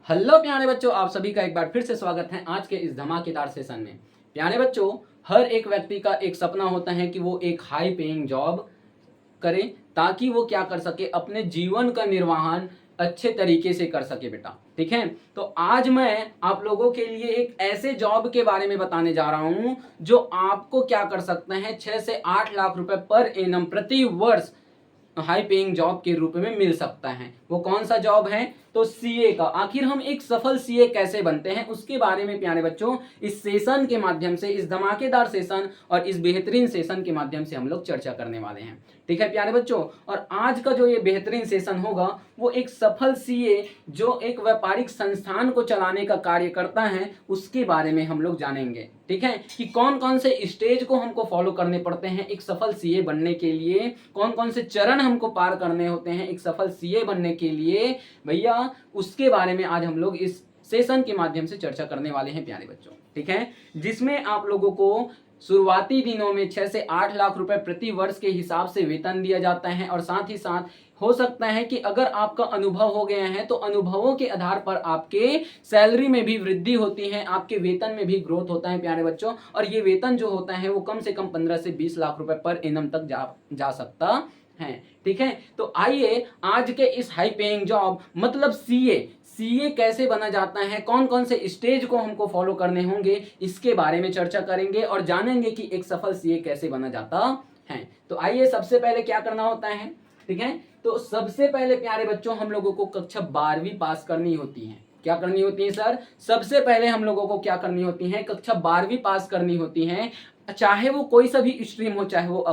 Hello प्यारे बच्चों, आप सभी का एक बार फिर से स्वागत है आज के इस धमाकेदार सेशन में। प्यारे बच्चों, हर एक व्यक्ति का एक सपना होता है कि वो एक हाई पेइंग जॉब करे ताकि वो क्या कर सके, अपने जीवन का निर्वहन अच्छे तरीके से कर सके बेटा। ठीक है, तो आज मैं आप लोगों के लिए एक ऐसे जॉब के बारे में बताने जा रहा हूं जो आपको क्या कर सकते हैं, 6 से 8 लाख रुपए पर एनम प्रति वर्ष हाई पेइंग जॉब के रूप में मिल सकता है। वो कौन सा जॉब है? तो सीए का। आखिर हम एक सफल सीए कैसे बनते हैं उसके बारे में प्यारे बच्चों इस सेशन के माध्यम से, इस धमाकेदार सेशन और इस बेहतरीन सेशन के माध्यम से हम लोग चर्चा करने वाले हैं। ठीक है प्यारे बच्चों, और आज का जो ये बेहतरीन सेशन होगा वो एक सफल सीए जो एक व्यापारिक संस्थान को चलाने का कार्य करता है उसके बारे में हम लोग जानेंगे। ठीक है, कि कौन कौन से स्टेज को हमको फॉलो करने पड़ते हैं एक सफल सीए बनने के लिए, कौन कौन से चरण हमको पार करने होते हैं एक सफल सीए बनने के लिए भैया, उसके बारे में आज हम लोग इस सेशन के माध्यम से चर्चा करने वाले हैं प्यारे बच्चों। ठीक है, जिसमें आप लोगों को शुरुआती दिनों में 6 से 8 लाख रुपए प्रति वर्ष के हिसाब से वेतन दिया जाता है, और साथ ही साथ हो सकता है कि अगर आपका अनुभव हो गया है तो अनुभवों के आधार पर आपके सैलरी में भी वृद्धि होती है, आपके वेतन में भी ग्रोथ होता है प्यारे बच्चों। और ये वेतन जो होता है वो कम से कम 15 से 20 लाख रुपए पर एनम तक जा सकता है। ठीक है, तो आइए आज के इस हाई पेइंग जॉब मतलब सीए कैसे बना जाता है, कौन कौन से स्टेज को हमको फॉलो करने होंगे, इसके बारे में चर्चा करेंगे और जानेंगे कि एक सफल सीए कैसे बना जाता है। तो आइए सबसे पहले क्या करना होता है। ठीक है, तो सबसे पहले प्यारे बच्चों हम लोगों को कक्षा 12वीं पास करनी होती है। क्या करनी होती है सर? सबसे पहले हम लोगों को क्या करनी होती है, कक्षा 12वीं पास करनी होती है। चाहे वो कोई सा भी स्ट्रीम हो, चाहे वो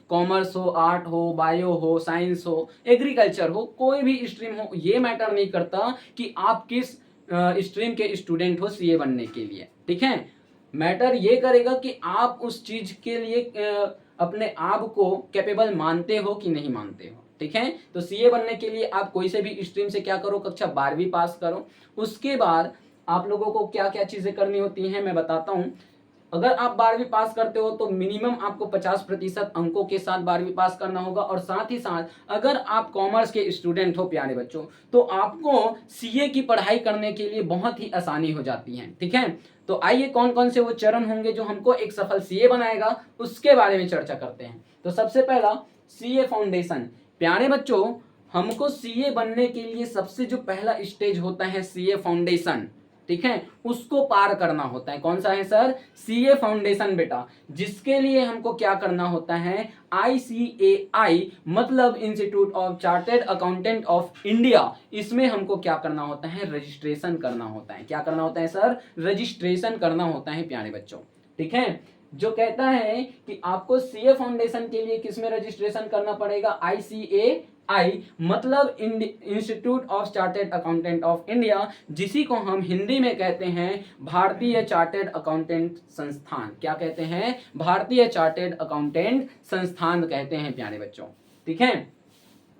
कॉमर्स हो, आर्ट हो, बायो हो, साइंस हो, एग्रीकल्चर हो, कोई भी स्ट्रीम हो, ये मैटर नहीं करता कि आप किस स्ट्रीम के स्टूडेंट हो सीए बनने के लिए। ठीक है, मैटर ये करेगा कि आप उस चीज के लिए अपने आप को कैपेबल मानते हो कि नहीं मानते हो। ठीक है, तो सीए बनने के लिए आप कोई से भी स्ट्रीम से क्या करो, कक्षा 12वीं पास करो। उसके बाद आप लोगों को क्या क्या चीजें करनी होती हैं मैं बताता हूं। अगर आप 12वीं पास करते हो तो मिनिमम आपको 50% अंकों के साथ 12वीं पास करना होगा, और साथ ही साथ अगर आप कॉमर्स के स्टूडेंट हो प्यारे बच्चों तो आपको सीए की पढ़ाई करने के लिए बहुत ही आसानी हो जाती है। ठीक है, तो आइए कौन कौन से वो चरण होंगे जो हमको एक सफल सीए बनाएगा उसके बारे में चर्चा करते हैं। तो सबसे पहला सीए फाउंडेशन। प्यारे बच्चों, हमको सीए बनने के लिए सबसे जो पहला स्टेज होता है सीए फाउंडेशन, ठीक है, उसको पार करना होता है। कौन सा है सर? सीए फाउंडेशन बेटा, जिसके लिए हमको क्या करना होता है, आईसीएआई मतलब institute of chartered accountant of India, इसमें हमको क्या करना होता है, रजिस्ट्रेशन करना होता है। क्या करना होता है सर? रजिस्ट्रेशन करना होता है प्यारे बच्चों। ठीक है, जो कहता है कि आपको सीए फाउंडेशन के लिए किसमें रजिस्ट्रेशन करना पड़ेगा, आईसीएआई मतलब institute of chartered accountant of India, जिसी को हम हिंदी में कहते हैं भारतीय चार्टर्ड अकाउंटेंट संस्थान। क्या कहते हैं? भारतीय चार्टर्ड अकाउंटेंट संस्थान कहते हैं प्यारे बच्चों। ठीक है,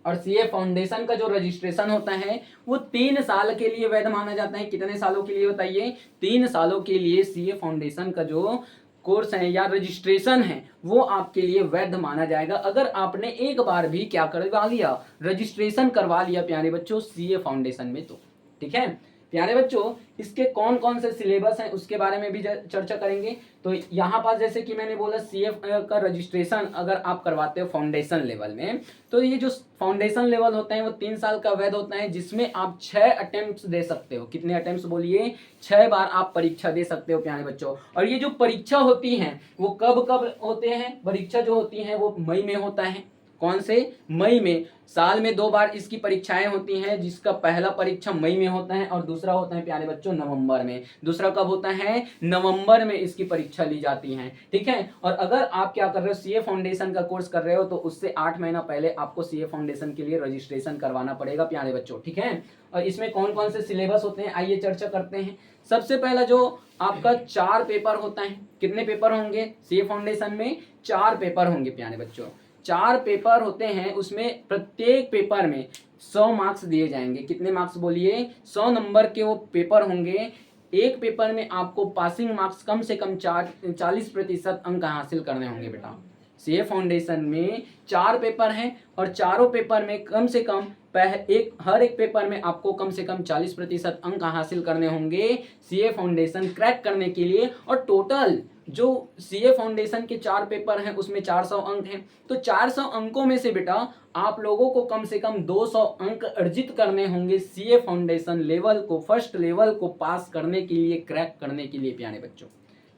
और सीए फाउंडेशन का जो रजिस्ट्रेशन होता है वो 3 साल के लिए वैध माना जाता है। कितने सालों के लिए बताइए? 3 सालों के लिए सीए फाउंडेशन का जो कोर्स है या रजिस्ट्रेशन है वो आपके लिए वैध माना जाएगा अगर आपने एक बार भी क्या करवा लिया, रजिस्ट्रेशन करवा लिया प्यारे बच्चों सीए फाउंडेशन में। तो ठीक है प्यारे बच्चों, इसके कौन कौन से सिलेबस हैं उसके बारे में भी चर्चा करेंगे। तो यहाँ पास जैसे कि मैंने बोला सीए का रजिस्ट्रेशन अगर आप करवाते हो फाउंडेशन लेवल में, तो ये जो फाउंडेशन लेवल होते हैं वो 3 साल का वैध होता है, जिसमें आप 6 अटेम्प्ट दे सकते हो। कितने अटेम्प्ट बोलिए? 6 बार आप परीक्षा दे सकते हो प्यारे बच्चों। और ये जो परीक्षा होती है वो कब कब होते हैं? परीक्षा जो होती है वो मई में होता है। कौन से? मई में। साल में 2 बार इसकी परीक्षाएं होती हैं, जिसका पहला परीक्षा मई में होता है और दूसरा होता है प्यारे बच्चों नवंबर में। दूसरा कब होता है? नवंबर में इसकी परीक्षा ली जाती है। ठीक है, और अगर आप क्या कर रहे हो, सीए फाउंडेशन का कोर्स कर रहे हो, तो उससे 8 महीना पहले आपको सीए फाउंडेशन के लिए रजिस्ट्रेशन करवाना पड़ेगा प्यारे बच्चों। ठीक है, और इसमें कौन कौन से सिलेबस होते हैं आइए चर्चा करते हैं। सबसे पहला जो आपका 4 पेपर होता है। कितने पेपर होंगे सीए फाउंडेशन में? 4 पेपर होंगे प्यारे बच्चों। 4 पेपर होते हैं, उसमें प्रत्येक पेपर में 100 मार्क्स दिए जाएंगे। कितने मार्क्स बोलिए? 100 नंबर के वो पेपर होंगे। एक पेपर में आपको पासिंग मार्क्स कम से कम 40% अंक हासिल करने होंगे बेटा। सीए फाउंडेशन में 4 पेपर हैं और चारों पेपर में कम से कम हर एक पेपर में आपको कम से कम 40% अंक हासिल करने होंगे सीए फाउंडेशन क्रैक करने के लिए। और टोटल जो सीए फाउंडेशन के 4 पेपर हैं उसमें 400 अंक हैं, तो 400 अंकों में से बेटा आप लोगों को कम से कम 200 अंक अर्जित करने होंगे सीए फाउंडेशन लेवल को, फर्स्ट लेवल को पास करने के लिए, क्रैक करने के लिए प्यारे बच्चों।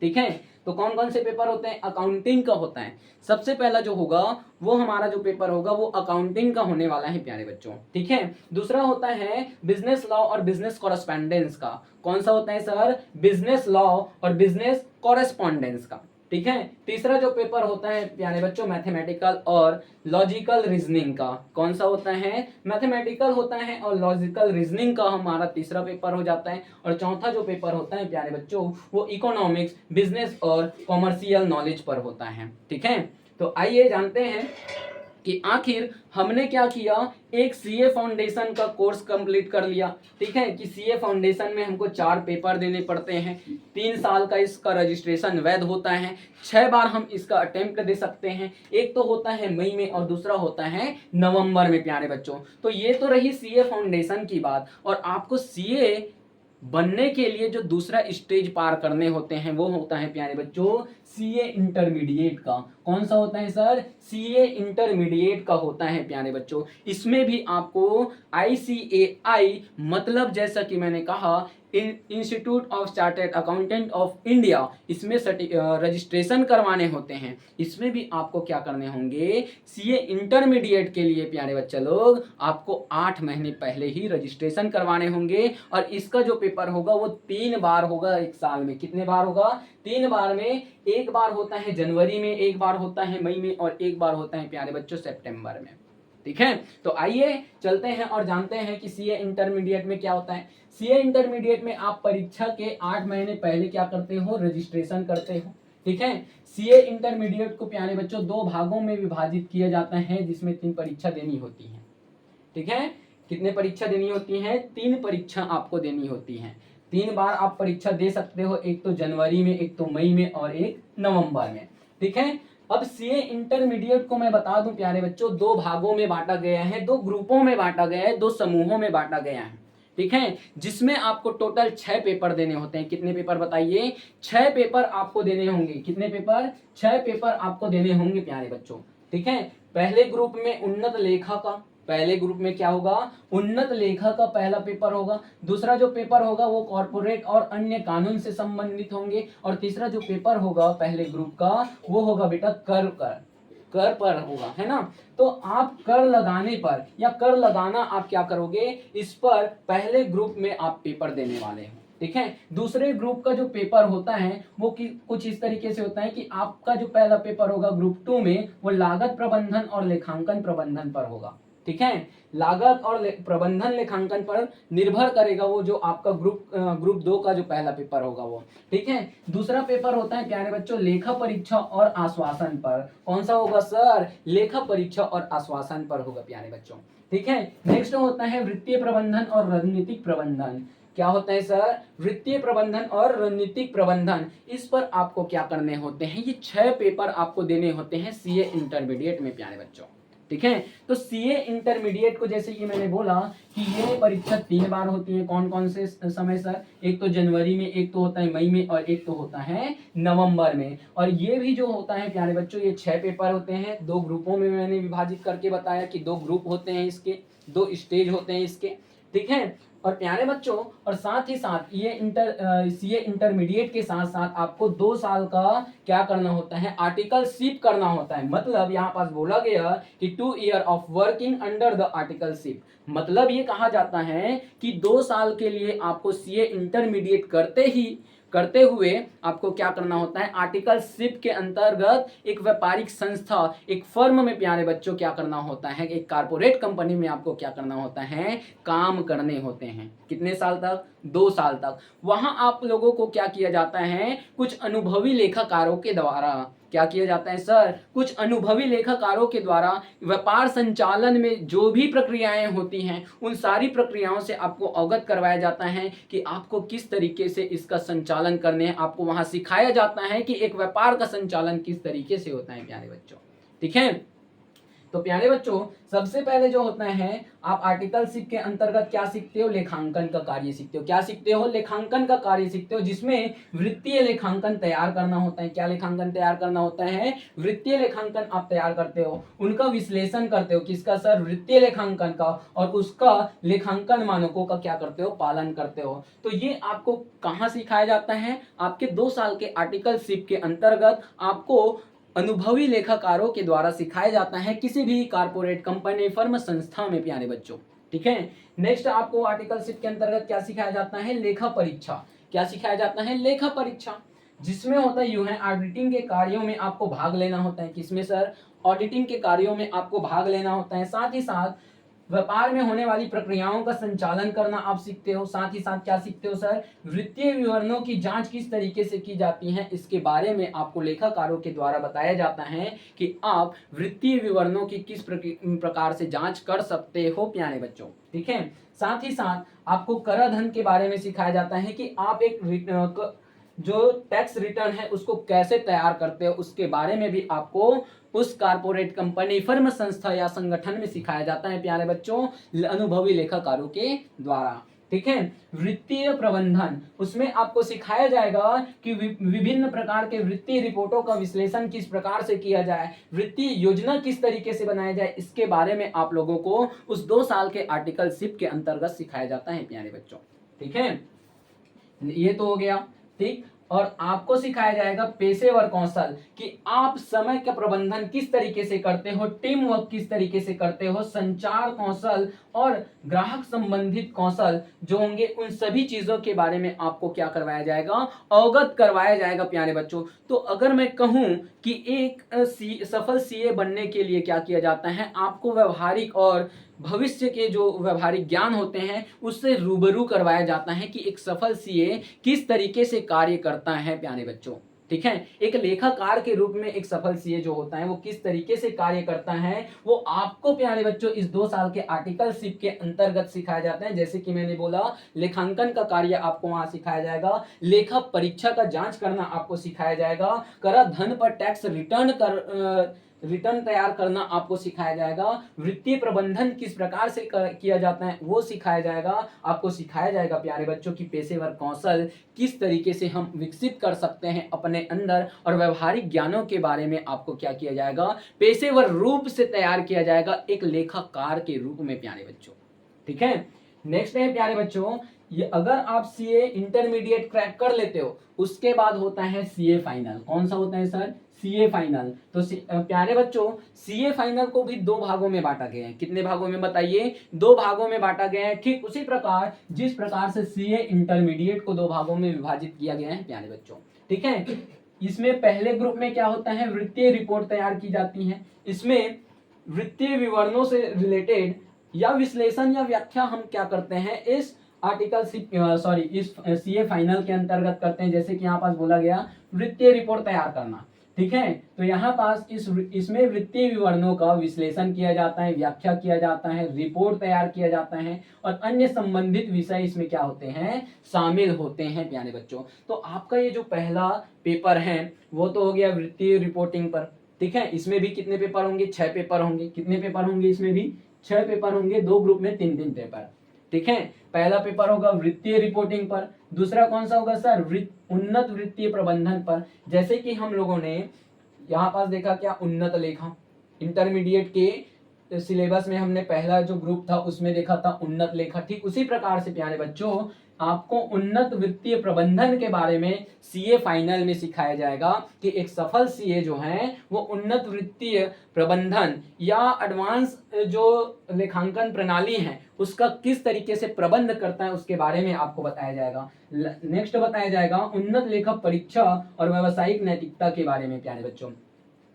ठीक है, तो कौन कौन से पेपर होते हैं? अकाउंटिंग का होता है। सबसे पहला जो होगा वो हमारा जो पेपर होगा वो अकाउंटिंग का होने वाला है प्यारे बच्चों। ठीक है, दूसरा होता है बिजनेस लॉ और बिजनेस कॉरेस्पॉन्डेंस का। कौन सा होता है सर? बिजनेस लॉ और बिजनेस कॉरेस्पॉन्डेंस का। ठीक है, तीसरा जो पेपर होता है प्यारे बच्चों मैथमेटिकल और लॉजिकल रीजनिंग का। कौन सा होता है? मैथमेटिकल होता है और लॉजिकल रीजनिंग का हमारा तीसरा पेपर हो जाता है। और चौथा जो पेपर होता है प्यारे बच्चों वो इकोनॉमिक्स, बिजनेस और कॉमर्शियल नॉलेज पर होता है। ठीक है, तो आइए जानते हैं कि आखिर हमने क्या किया। एक सीए फाउंडेशन का कोर्स कंप्लीट कर लिया। ठीक है, कि सीए फाउंडेशन में हमको 4 पेपर देने पड़ते हैं, 3 साल का इसका रजिस्ट्रेशन वैध होता है, 6 बार हम इसका अटेम्प्ट दे सकते हैं। एक तो होता है मई में और दूसरा होता है नवंबर में प्यारे बच्चों। तो ये तो रही सीए फाउंडेशन की बात। और आपको सीए बनने के लिए जो दूसरा स्टेज पार करने होते हैं वो होता है प्यारे बच्चों सीए इंटरमीडिएट का। कौन सा होता है सर? सीए इंटरमीडिएट का होता है प्यारे बच्चों। इसमें भी आपको आईसीएआई मतलब जैसा कि मैंने कहा institute of chartered accountant of India, इसमें रजिस्ट्रेशन करवाने होते हैं। इसमें भी आपको क्या करने होंगे? सीए इंटरमीडिएट के लिए प्यारे बच्चे लोग आपको 8 महीने पहले ही रजिस्ट्रेशन करवाने होंगे। और इसका जो पेपर होगा वो 3 बार होगा एक साल में। कितने बार होगा? 3 बार में। एक बार होता है जनवरी में, एक बार होता है मई में और एक बार होता है प्यारे बच्चों सितंबर में। ठीक है, तो आइए चलते हैं और जानते हैं कि सीए इंटरमीडिएट में क्या होता है। सीए इंटरमीडिएट में आप परीक्षा के 8 महीने पहले क्या करते हो? रजिस्ट्रेशन करते हो। ठीक है, सीए इंटरमीडिएट को प्यारे बच्चों 2 भागों में विभाजित किया जाता है जिसमें 3 परीक्षा देनी होती है। ठीक है, कितने परीक्षा देनी होती है? 3 परीक्षा आपको देनी होती है। 3 बार आप परीक्षा दे सकते हो, एक तो जनवरी में, एक तो मई में और एक नवंबर में। ठीक है, अब सीए इंटरमीडिएट को मैं बता दूं प्यारे बच्चों 2 भागों में बांटा गया है, 2 ग्रुपों में बांटा गया है, 2 समूहों में बांटा गया है। ठीक है, जिसमें आपको टोटल 6 पेपर देने होते हैं। कितने पेपर बताइए? 6 पेपर आपको देने होंगे। कितने पेपर? 6 पेपर आपको देने होंगे प्यारे बच्चों। ठीक है, पहले ग्रुप में उन्नत लेखा का, पहले ग्रुप में क्या होगा? उन्नत लेखा का पहला पेपर होगा। दूसरा जो पेपर होगा वो कॉर्पोरेट और अन्य कानून से संबंधित होंगे। और तीसरा जो पेपर होगा पहले ग्रुप का वो होगा बेटा कर पर होगा, है ना। तो आप कर लगाने पर या कर लगाना आप क्या करोगे? इस पर पहले ग्रुप में आप पेपर देने वाले हो। ठीक है, दूसरे ग्रुप का जो पेपर होता है वो कुछ इस तरीके से होता है कि आपका जो पहला पेपर होगा ग्रुप 2 में वो लागत प्रबंधन और लेखांकन प्रबंधन पर होगा। ठीक है, लागत और प्रबंधन लेखांकन पर निर्भर करेगा वो जो आपका ग्रुप 2 का जो पहला पेपर होगा वो। ठीक है, दूसरा पेपर होता है प्यारे बच्चों लेखा परीक्षा और आश्वासन पर। कौन सा होगा सर? लेखा परीक्षा और आश्वासन पर होगा प्यारे बच्चों। ठीक है, नेक्स्ट होता है वित्तीय प्रबंधन और रणनीतिक प्रबंधन। क्या होता है सर? वित्तीय प्रबंधन और रणनीतिक प्रबंधन। इस पर आपको क्या करने होते हैं? ये 6 पेपर आपको देने होते हैं सीए इंटरमीडिएट में प्यारे बच्चों। ठीक है, तो सीए इंटरमीडिएट को जैसे कि मैंने बोला कि ये परीक्षा 3 बार होती है। कौन कौन से समय सर? एक तो जनवरी में, एक तो होता है मई में और एक तो होता है नवंबर में। और ये भी जो होता है प्यारे बच्चों ये 6 पेपर होते हैं। 2 ग्रुपों में मैंने विभाजित करके बताया कि 2 ग्रुप होते हैं इसके, 2 स्टेज होते हैं इसके। ठीक है, और प्यारे बच्चों और साथ ही साथ ये सीए इंटरमीडिएट के साथ साथ आपको 2 साल का क्या करना होता है? आर्टिकलशिप करना होता है। मतलब यहाँ पास बोला गया कि 2 year of working under the articleship. मतलब ये कहा जाता है कि 2 साल के लिए आपको सीए इंटरमीडिएट करते हुए आपको क्या करना होता है? आर्टिकलशिप के अंतर्गत एक व्यापारिक संस्था, एक फर्म में प्यारे बच्चों क्या करना होता है? एक कारपोरेट कंपनी में आपको क्या करना होता है? काम करने होते हैं। कितने साल तक? 2 साल तक। वहां आप लोगों को क्या किया जाता है? कुछ अनुभवी लेखाकारों के द्वारा क्या किया जाता है सर? कुछ अनुभवी लेखाकारों के द्वारा व्यापार संचालन में जो भी प्रक्रियाएं होती हैं उन सारी प्रक्रियाओं से आपको अवगत करवाया जाता है कि आपको किस तरीके से इसका संचालन करने हैं। आपको वहां सिखाया जाता है कि एक व्यापार का संचालन किस तरीके से होता है प्यारे बच्चों। ठीक है, तो प्यारे बच्चों, सबसे पहले जो होता है, आप आर्टिकलशिप के अंतर्गत क्या सीखते हो? लेखांकन का कार्य सीखते हो। क्या सीखते हो? लेखांकन का कार्य सीखते हो, जिसमें वित्तीय लेखांकन तैयार करना होता है। क्या लेखांकन तैयार करना होता है? वित्तीय लेखांकन आप तैयार करते हो, उनका विश्लेषण करते हो। किसका सर? वित्तीय लेखांकन का, और उसका लेखांकन मानकों का क्या करते हो? पालन करते हो। तो ये आपको कहाँ सिखाया जाता है? आपके 2 साल के आर्टिकलशिप के अंतर्गत आपको अनुभवी लेखाकारों के द्वारा सिखाया जाता है, किसी भी कारपोरेट कंपनी, फर्म, संस्था में प्यारे बच्चों। ठीक है। नेक्स्ट आपको आर्टिकलशिप के अंतर्गत क्या सिखाया जाता है? लेखा परीक्षा। क्या सिखाया जाता है? लेखा परीक्षा, जिसमें होता है यूं है, ऑडिटिंग के कार्यों में आपको भाग लेना होता है। किसमें सर? ऑडिटिंग के कार्यों में आपको भाग लेना होता है। साथ ही साथ व्यापार में होने वाली प्रक्रियाओं का संचालन करना आप सीखते हो। साथ ही साथ क्या सीखते हो सर? वित्तीय विवरणों की जांच किस तरीके से की जाती है, इसके बारे में आपको लेखाकारों के द्वारा बताया जाता है कि आप वित्तीय विवरणों की किस प्रकार से जांच कर सकते हो प्यारे बच्चों। ठीक है। साथ ही साथ आपको कराधान के बारे में सिखाया जाता है कि आप एक जो टैक्स रिटर्न है उसको कैसे तैयार करते हो, उसके बारे में भी आपको उस कारपोरेट कंपनी, फर्म, संस्था या संगठन में सिखाया जाता है प्यारे बच्चों, अनुभवी लेखाकारों के द्वारा। ठीक है। वित्तीय प्रबंधन, उसमें आपको सिखाया जाएगा कि विभिन्न प्रकार के वित्तीय रिपोर्टों का विश्लेषण किस प्रकार से किया जाए, वित्तीय योजना किस तरीके से बनाया जाए, इसके बारे में आप लोगों को उस 2 साल के आर्टिकलशिप के अंतर्गत सिखाया जाता है प्यारे बच्चों। ठीक है, ये तो हो गया। ठीक। और आपको सिखाया जाएगा पेशेवर कौशल, कि आप समय का प्रबंधन किस तरीके से करते हो, टीम वर्क किस तरीके से करते हो, संचार कौशल और ग्राहक संबंधित कौशल जो होंगे, उन सभी चीजों के बारे में आपको क्या करवाया जाएगा? अवगत करवाया जाएगा प्यारे बच्चों। तो अगर मैं कहूं कि एक सफल सीए बनने के लिए क्या किया जाता है, आपको व्यवहारिक और भविष्य के जो व्यवहारिक ज्ञान होते हैं उससे रूबरू करवाया जाता है कि एक सफल सीए किस तरीके से कार्य करता है प्यारे बच्चों। ठीक है। एक लेखाकार के रूप में एक सफल सीए जो होता है वो किस तरीके से कार्य करता है, वो आपको प्यारे बच्चों इस 2 साल के आर्टिकलशिप के अंतर्गत सिखाया जाता है। जैसे कि मैंने बोला, लेखांकन का कार्य आपको वहां सिखाया जाएगा, लेखा परीक्षा का जांच करना आपको सिखाया जाएगा, कराधान पर टैक्स रिटर्न तैयार करना आपको सिखाया जाएगा, वित्तीय प्रबंधन किस प्रकार से किया जाता है वो सिखाया जाएगा। आपको सिखाया जाएगा प्यारे बच्चों की पेशेवर कौशल किस तरीके से हम विकसित कर सकते हैं अपने अंदर, और व्यवहारिक ज्ञानों के बारे में आपको क्या किया जाएगा? पेशेवर रूप से तैयार किया जाएगा एक लेखाकार के रूप में प्यारे बच्चों। ठीक है। नेक्स्ट है प्यारे बच्चों, ये अगर आप सीए इंटरमीडिएट क्रैक कर लेते हो, उसके बाद होता है सीए फाइनल। कौन सा होता है सर? CA final. तो प्यारे बच्चों, सीए फाइनल को भी 2 भागों में बांटा गया है। कितने भागों में बताइए? 2 भागों में बांटा गया है। ठीक उसी प्रकार जिस प्रकार से सीए इंटरमीडिएट को 2 भागों में विभाजित किया गया है प्यारे बच्चों। ठीक है। इसमें पहले ग्रुप में क्या होता है? वित्तीय रिपोर्ट तैयार की जाती है। इसमें वित्तीय विवरणों से रिलेटेड या विश्लेषण या व्याख्या हम क्या करते हैं, इस इस सीए फाइनल के अंतर्गत करते हैं। जैसे कि यहाँ पास बोला गया वित्तीय रिपोर्ट तैयार करना। ठीक है। तो यहाँ पास इसमें वित्तीय विवरणों का विश्लेषण किया जाता है, व्याख्या किया जाता है, रिपोर्ट तैयार किया जाता है, और अन्य संबंधित विषय इसमें क्या होते हैं? शामिल होते हैं प्यारे बच्चों। तो आपका ये जो पहला पेपर है वो तो हो गया वित्तीय रिपोर्टिंग पर। ठीक है। इसमें भी कितने पेपर होंगे? 6 पेपर होंगे। कितने पेपर होंगे? इसमें भी 6 पेपर होंगे, 2 ग्रुप में 3-3 पेपर। ठीक है। पहला पेपर होगा वित्तीय रिपोर्टिंग पर, दूसरा कौन सा होगा सर? उन्नत वित्तीय प्रबंधन पर। जैसे कि हम लोगों ने यहाँ पास देखा क्या? उन्नत लेखा। इंटरमीडिएट के सिलेबस में हमने पहला जो ग्रुप था उसमें देखा था उन्नत लेखा। ठीक उसी प्रकार से प्यारे बच्चों, आपको उन्नत वित्तीय प्रबंधन के बारे में सीए फाइनल में सिखाया जाएगा कि एक सफल सीए जो है वो उन्नत वित्तीय प्रबंधन या एडवांस जो लेखांकन प्रणाली है उसका किस तरीके से प्रबंध करता है उसके बारे में आपको बताया जाएगा। नेक्स्ट बताया जाएगा उन्नत लेखा परीक्षा और व्यावसायिक नैतिकता के बारे में प्यारे बच्चों।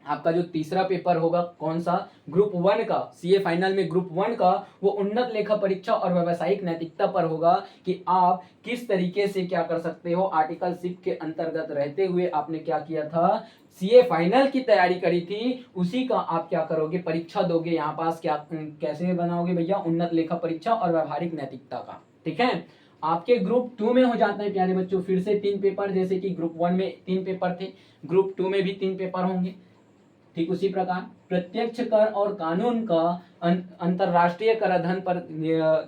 आपका जो तीसरा पेपर होगा कौन सा? ग्रुप 1 का, सीए फाइनल में ग्रुप 1 का, वो उन्नत लेखा परीक्षा और व्यावसायिक नैतिकता पर होगा कि आप किस तरीके से क्या कर सकते हो। आर्टिकलशिप के अंतर्गत रहते हुए आपने क्या किया था? सीए फाइनल की तैयारी करी थी, उसी का आप क्या करोगे? परीक्षा दोगे। यहाँ पास क्या कैसे बनाओगे भैया? उन्नत लेखा परीक्षा और व्यावहारिक नैतिकता का। ठीक है। आपके ग्रुप 2 में हो जाते हैं प्यारे बच्चों फिर से 3 पेपर। जैसे कि ग्रुप 1 में 3 पेपर थे, ग्रुप 2 में भी 3 पेपर होंगे। ठीक उसी प्रकार प्रत्यक्ष कर और कानून का अंतरराष्ट्रीय कराधान पर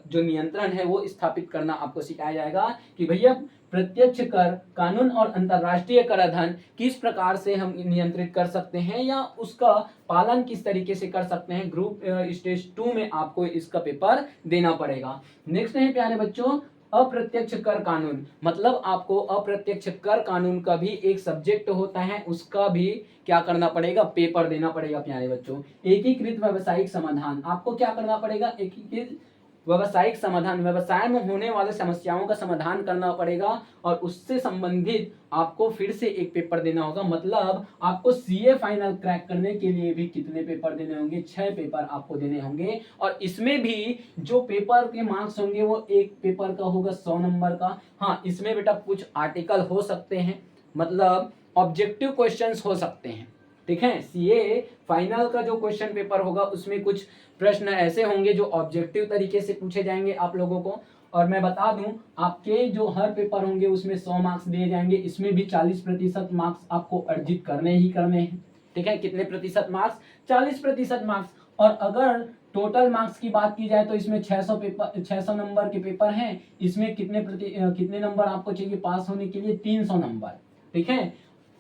जो नियंत्रण है वो स्थापित करना आपको सिखाया जाएगा कि भैया प्रत्यक्ष कर कानून और अंतरराष्ट्रीय कराधान किस प्रकार से हम नियंत्रित कर सकते हैं या उसका पालन किस तरीके से कर सकते हैं। ग्रुप स्टेज 2 में आपको इसका पेपर देना पड़ेगा। नेक्स्ट है प्यारे बच्चों अप्रत्यक्ष कर कानून, मतलब आपको अप्रत्यक्ष कर कानून का भी एक सब्जेक्ट होता है, उसका भी क्या करना पड़ेगा, पेपर देना पड़ेगा प्यारे बच्चों। एकीकृत व्यावसायिक समाधान, आपको क्या करना पड़ेगा, एकीकृत व्यावसायिक समाधान, व्यवसाय में होने वाले समस्याओं का समाधान करना पड़ेगा और उससे संबंधित आपको फिर से एक पेपर देना होगा। मतलब आपको सीए फाइनल क्रैक करने के लिए भी कितने पेपर देने होंगे, 6 पेपर आपको देने होंगे। और इसमें भी जो पेपर के मार्क्स होंगे वो एक पेपर का होगा 100 नंबर का। हाँ, इसमें बेटा कुछ आर्टिकल हो सकते हैं, मतलब ऑब्जेक्टिव क्वेश्चंस हो सकते हैं, ठीक है। सीए फाइनल का जो क्वेश्चन पेपर होगा उसमें कुछ प्रश्न ऐसे होंगे जो ऑब्जेक्टिव तरीके से पूछे जाएंगे आप लोगों को। और मैं बता दूं आपके जो हर पेपर होंगे उसमें 100 मार्क्स दिए जाएंगे, इसमें भी 40% मार्क्स आपको अर्जित करने ही करने हैं, ठीक है। कितने प्रतिशत मार्क्स, 40% मार्क्स। और अगर टोटल मार्क्स की बात की जाए तो इसमें 600 नंबर के पेपर हैं, इसमें कितने नंबर आपको चाहिए पास होने के लिए, 300 नंबर, ठीक है।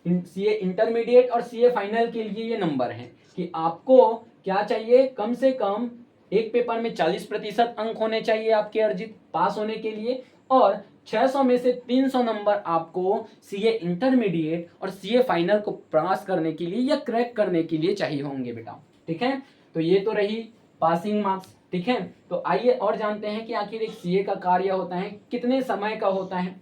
सीए इंटरमीडिएट और सीए फाइनल के लिए ये नंबर है कि आपको क्या चाहिए, कम से कम एक पेपर में 40% अंक होने चाहिए आपके अर्जित पास होने के लिए, और 600 में से 300 नंबर आपको सीए इंटरमीडिएट और सीए फाइनल को पास करने के लिए या क्रैक करने के लिए चाहिए होंगे बेटा, ठीक है। तो ये तो रही पासिंग मार्क्स, ठीक है। तो आइए और जानते हैं कि आखिर एक सीए का कार्य होता है कितने समय का होता है।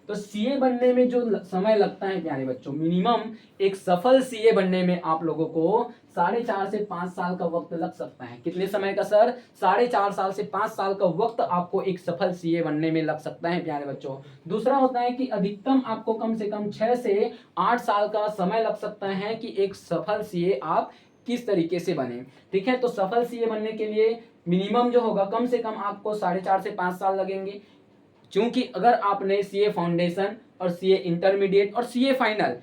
तो सीए बनने में जो समय लगता है प्यारे बच्चों, मिनिमम एक सफल सीए बनने में आप लोगों को 4.5 से 5 साल का वक्त लग सकता है। कितने समय का सर, 4.5 साल से 5 साल का वक्त आपको एक सफल सीए बनने में लग सकता है प्यारे बच्चों। दूसरा होता है कि अधिकतम आपको कम से कम 6 से 8 साल का समय लग सकता है कि एक सफल सीए आप किस तरीके से बने, ठीक है। तो सफल सीए बनने के लिए मिनिमम जो होगा कम से कम आपको 4.5 से 5 साल लगेंगे, क्योंकि अगर आपने सीए फाउंडेशन और सीए इंटरमीडिएट और सीए फाइनल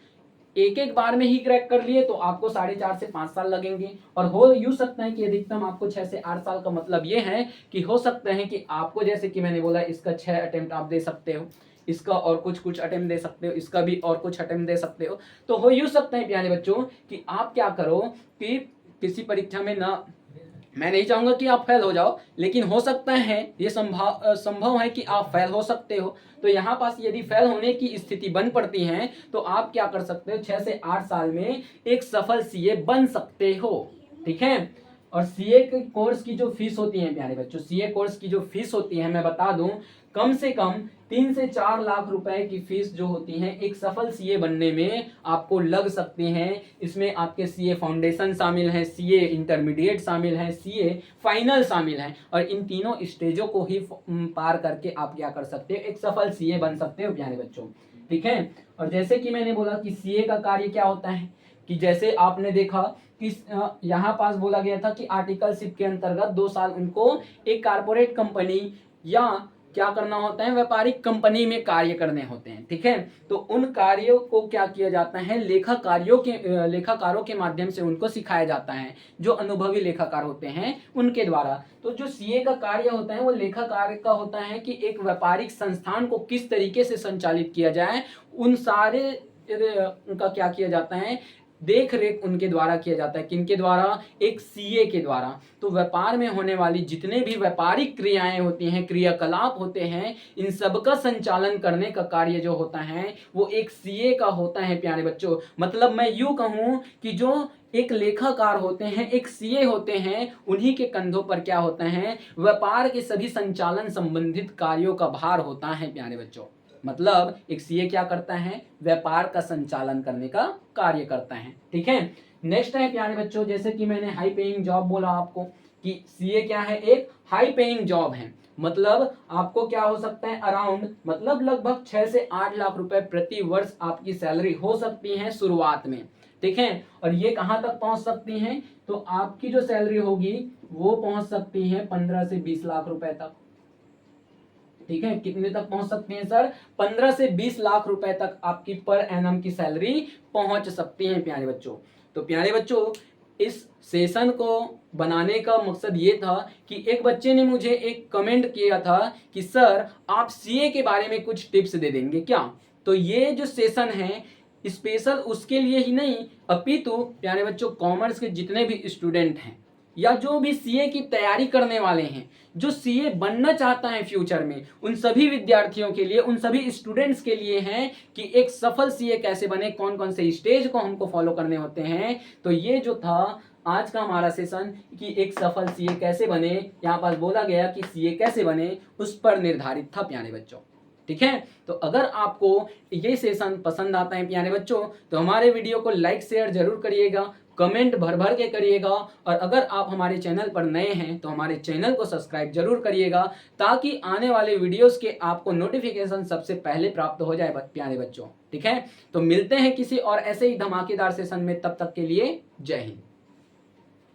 एक एक बार में ही क्रैक कर लिए तो आपको 4.5 से 5 साल लगेंगे। और हो यूं सकता है कि अधिकतम आपको 6 से 8 साल का मतलब ये है कि हो सकता है कि आपको, जैसे कि मैंने बोला, इसका 6 अटेम्प्ट आप दे सकते हो, इसका और कुछ अटेम्प्ट दे सकते हो, इसका भी और कुछ अटेम्प्ट दे सकते हो। तो हो यूं सकता है प्यारे बच्चों कि आप क्या करो कि किसी परीक्षा में ना, मैं नहीं चाहूंगा कि आप फेल हो जाओ, लेकिन हो सकता है, ये संभव है कि आप फेल हो सकते हो। तो यहाँ पास यदि फेल होने की स्थिति बन पड़ती है तो आप क्या कर सकते हो, 6 से 8 साल में एक सफल सीए बन सकते हो, ठीक है। और सीए के कोर्स की जो फीस होती है प्यारे बच्चों, सीए कोर्स की जो फीस होती है मैं बता दूं, कम से कम 3 से 4 लाख रुपए की फीस जो होती है एक सफल सीए बनने में आपको लग सकती हैं। इसमें आपके सीए फाउंडेशन शामिल है, सीए इंटरमीडिएट शामिल है, सीए फाइनल शामिल है, और इन तीनों स्टेजों को ही पार करके आप क्या कर सकते हो, एक सफल सीए बन सकते हो प्यारे बच्चों, ठीक है। और जैसे कि मैंने बोला कि सीए का कार्य क्या होता है, कि जैसे आपने देखा कि यहाँ पास बोला गया था कि आर्टिकलशिप के अंतर्गत 2 साल उनको एक कारपोरेट कंपनी या क्या करना होता है, व्यापारिक कंपनी में कार्य करने होते हैं, ठीक है। तो उन कार्यों को क्या किया जाता है, लेखाकारों के माध्यम से उनको सिखाया जाता है, जो अनुभवी लेखाकार होते हैं उनके द्वारा। तो जो सीए का कार्य होता है वो लेखाकार का होता है कि एक व्यापारिक संस्थान को किस तरीके से संचालित किया जाए, उन सारे उनका क्या किया जाता है, देख रेख उनके द्वारा किया जाता है। किनके द्वारा, एक सीए के द्वारा। तो व्यापार में होने वाली जितने भी व्यापारिक क्रियाएं होती हैं, क्रियाकलाप होते हैं, इन सब का संचालन करने का कार्य जो होता है वो एक सीए का होता है प्यारे बच्चों। मतलब मैं यूं कहूं कि जो एक लेखाकार होते हैं, एक सीए होते हैं, उन्हीं के कंधों पर क्या होता है, व्यापार के सभी संचालन संबंधित कार्यों का भार होता है प्यारे बच्चों। मतलब एक सीए क्या करता है, व्यापार का संचालन करने का कार्य करता है, ठीक है। नेक्स्ट है प्यारे बच्चों, जैसे कि मैंने हाई पेइंग जॉब बोला आपको कि सीए क्या है, एक हाई पेइंग जॉब है। मतलब आपको क्या हो सकता है, अराउंड, मतलब लगभग 6 से 8 लाख रुपए प्रति वर्ष आपकी सैलरी हो सकती है शुरुआत में, ठीक है। और ये कहां तक पहुंच सकती हैं, तो आपकी जो सैलरी होगी वो पहुंच सकती है 15 से 20 लाख रुपए तक, ठीक है। कितने तक पहुंच सकती हैं सर, 15 से 20 लाख रुपए तक आपकी पर एनम की सैलरी पहुंच सकती है प्यारे बच्चों। तो प्यारे बच्चों इस सेशन को बनाने का मकसद ये था कि एक बच्चे ने मुझे एक कमेंट किया था कि सर आप सीए के बारे में कुछ टिप्स दे देंगे क्या। तो ये जो सेशन है स्पेशल उसके लिए ही नहीं, अपितु प्यारे बच्चों कॉमर्स के जितने भी स्टूडेंट हैं या जो भी सीए की तैयारी करने वाले हैं, जो सीए बनना चाहता है फ्यूचर में, उन सभी विद्यार्थियों के लिए, उन सभी स्टूडेंट्स के लिए है कि एक सफल सीए कैसे बने, कौन कौन से स्टेज को हमको फॉलो करने होते हैं। तो ये जो था आज का हमारा सेशन कि एक सफल सीए कैसे बने, यहाँ पर बोला गया कि सीए कैसे बने, उस पर निर्धारित था प्यारे बच्चों। ठीक है, तो अगर आपको ये सेशन पसंद आता है प्यारे बच्चों तो हमारे वीडियो को लाइक शेयर जरूर करिएगा, कमेंट भर भर के करिएगा, और अगर आप हमारे चैनल पर नए हैं तो हमारे चैनल को सब्सक्राइब जरूर करिएगा ताकि आने वाले वीडियोस के आपको नोटिफिकेशन सबसे पहले प्राप्त हो जाए प्यारे बच्चों। ठीक है, तो मिलते हैं किसी और ऐसे ही धमाकेदार सेशन में, तब तक के लिए जय हिंद।